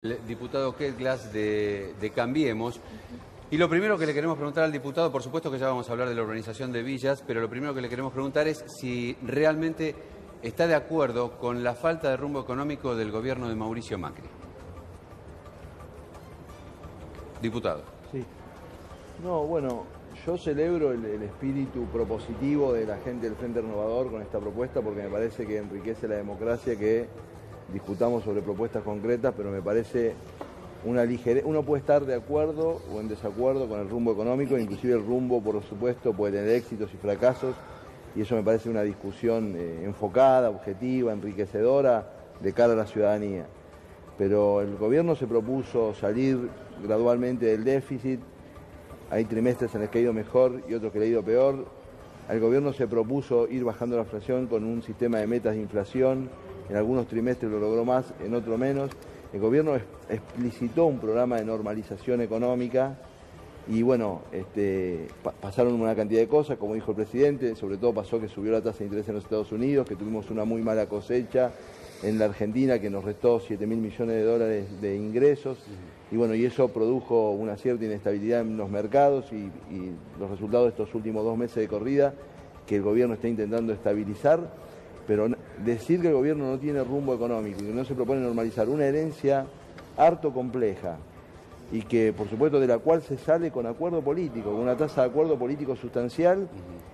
El diputado Keith Glass de Cambiemos. Y lo primero que le queremos preguntar al diputado, por supuesto que ya vamos a hablar de la urbanización de villas, pero lo primero que le queremos preguntar es si realmente está de acuerdo con la falta de rumbo económico del gobierno de Mauricio Macri. Diputado. Sí. No, bueno, yo celebro el espíritu propositivo de la gente del Frente Renovador con esta propuesta porque me parece que enriquece la democracia que discutamos sobre propuestas concretas, pero me parece una ligereza. Uno puede estar de acuerdo o en desacuerdo con el rumbo económico, inclusive el rumbo, por supuesto, puede tener éxitos y fracasos, y eso me parece una discusión enfocada, objetiva, enriquecedora de cara a la ciudadanía. Pero el gobierno se propuso salir gradualmente del déficit, hay trimestres en los que ha ido mejor y otros que le ha ido peor. El gobierno se propuso ir bajando la inflación con un sistema de metas de inflación. En algunos trimestres lo logró más, en otros menos. El gobierno explicitó un programa de normalización económica y bueno, pasaron una cantidad de cosas, como dijo el presidente, sobre todo pasó que subió la tasa de interés en los Estados Unidos, que tuvimos una muy mala cosecha en la Argentina que nos restó 7.000 millones de dólares de ingresos y bueno, y eso produjo una cierta inestabilidad en los mercados y los resultados de estos últimos 2 meses de corrida que el gobierno está intentando estabilizar. Pero decir que el gobierno no tiene rumbo económico y que no se propone normalizar una herencia harto compleja y que, por supuesto, de la cual se sale con acuerdo político, con una tasa de acuerdo político sustancial,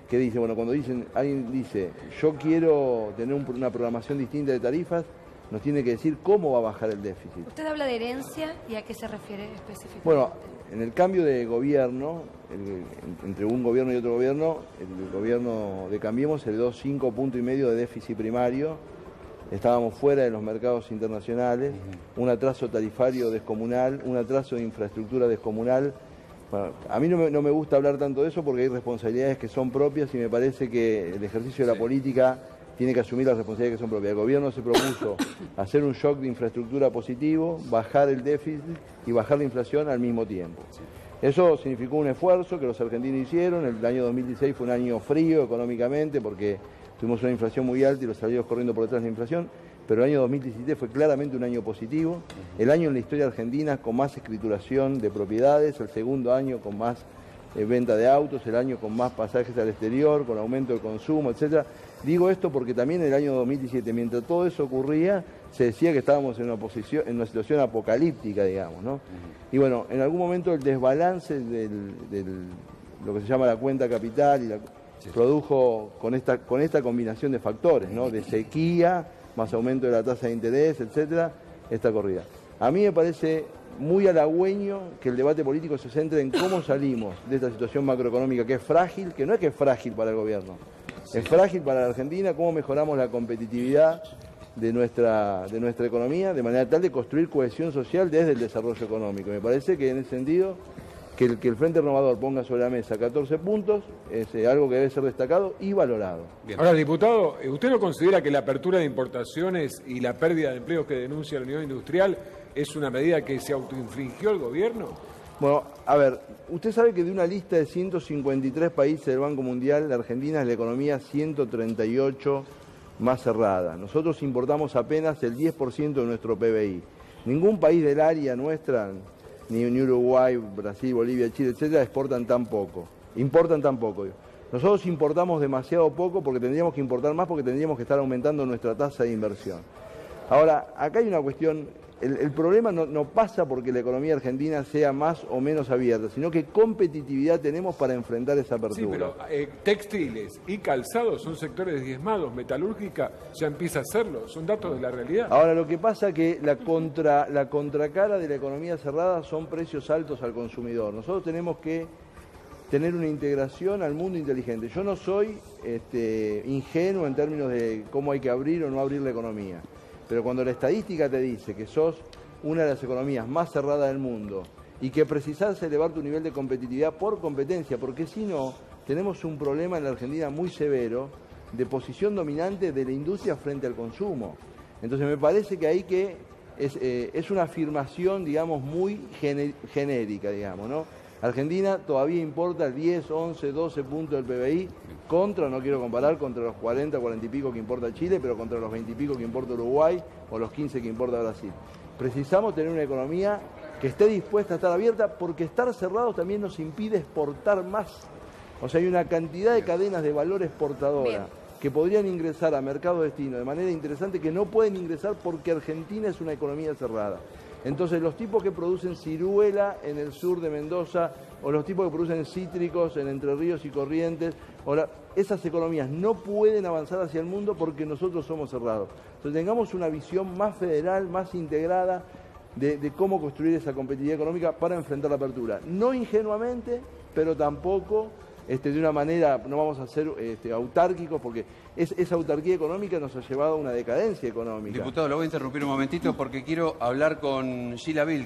que dice, bueno, cuando alguien dice, yo quiero tener una programación distinta de tarifas, nos tiene que decir cómo va a bajar el déficit. Usted habla de herencia y a qué se refiere específicamente. Bueno, en el cambio de gobierno, entre un gobierno y otro gobierno, el gobierno de Cambiemos heredó 5,5 puntos de déficit primario, estábamos fuera de los mercados internacionales, un atraso tarifario descomunal, un atraso de infraestructura descomunal. Bueno, a mí no me gusta hablar tanto de eso porque hay responsabilidades que son propias y me parece que el ejercicio de la política tiene que asumir las responsabilidades que son propias. El gobierno se propuso hacer un shock de infraestructura positivo, bajar el déficit y bajar la inflación al mismo tiempo. Eso significó un esfuerzo que los argentinos hicieron. El año 2016 fue un año frío económicamente porque tuvimos una inflación muy alta y los salarios corriendo por detrás de la inflación, pero el año 2017 fue claramente un año positivo. El año en la historia argentina con más escrituración de propiedades, el segundo año con más venta de autos, el año con más pasajes al exterior, con aumento del consumo, etcétera. Digo esto porque también en el año 2017, mientras todo eso ocurría, se decía que estábamos en una situación apocalíptica, digamos, ¿no? Y bueno, en algún momento el desbalance lo que se llama la cuenta capital produjo con esta combinación de factores, ¿no? De sequía, más aumento de la tasa de interés, etcétera, esta corrida. A mí me parece muy halagüeño que el debate político se centre en cómo salimos de esta situación macroeconómica que es frágil, que no es que es frágil para el gobierno, es frágil para la Argentina, cómo mejoramos la competitividad de nuestra economía de manera tal de construir cohesión social desde el desarrollo económico. Me parece que en ese sentido que el Frente Renovador ponga sobre la mesa 14 puntos es algo que debe ser destacado y valorado. Bien. Ahora, diputado, ¿usted no considera que la apertura de importaciones y la pérdida de empleos que denuncia la Unión Industrial es una medida que se autoinfligió el gobierno? Bueno, a ver, usted sabe que de una lista de 153 países del Banco Mundial, la Argentina es la economía 138 más cerrada. Nosotros importamos apenas el 10% de nuestro PBI. Ningún país del área nuestra, ni Uruguay, Brasil, Bolivia, Chile, etcétera, importan tan poco. Nosotros importamos demasiado poco porque tendríamos que importar más porque tendríamos que estar aumentando nuestra tasa de inversión. Ahora, acá hay una cuestión. El problema no pasa porque la economía argentina sea más o menos abierta, sino que competitividad tenemos para enfrentar esa apertura. Sí, pero textiles y calzados son sectores diezmados, metalúrgica ya empieza a hacerlo, son datos de la realidad. Ahora, lo que pasa es que la contracara de la economía cerrada son precios altos al consumidor. Nosotros tenemos que tener una integración al mundo inteligente. Yo no soy ingenuo en términos de cómo hay que abrir o no abrir la economía. Pero cuando la estadística te dice que sos una de las economías más cerradas del mundo y que precisás elevar tu nivel de competitividad por competencia, porque si no, tenemos un problema en la Argentina muy severo de posición dominante de la industria frente al consumo. Entonces me parece que ahí es una afirmación, digamos, muy genérica, digamos, ¿no? Argentina todavía importa 10, 11, 12 puntos del PBI, no quiero comparar, contra los 40, 40 y pico que importa Chile, pero contra los 20 y pico que importa Uruguay o los 15 que importa Brasil. Precisamos tener una economía que esté dispuesta a estar abierta, porque estar cerrados también nos impide exportar más. O sea, hay una cantidad de cadenas de valor exportadora que podrían ingresar a mercado destino de manera interesante, que no pueden ingresar porque Argentina es una economía cerrada. Entonces, los tipos que producen ciruela en el sur de Mendoza, o los tipos que producen cítricos en Entre Ríos y Corrientes, ahora, esas economías no pueden avanzar hacia el mundo porque nosotros somos cerrados. Entonces, tengamos una visión más federal, más integrada, de cómo construir esa competitividad económica para enfrentar la apertura. No ingenuamente, pero tampoco de una manera, no vamos a ser autárquicos, porque esa autarquía económica nos ha llevado a una decadencia económica. Diputado, lo voy a interrumpir un momentito porque quiero hablar con Sheila Vilk.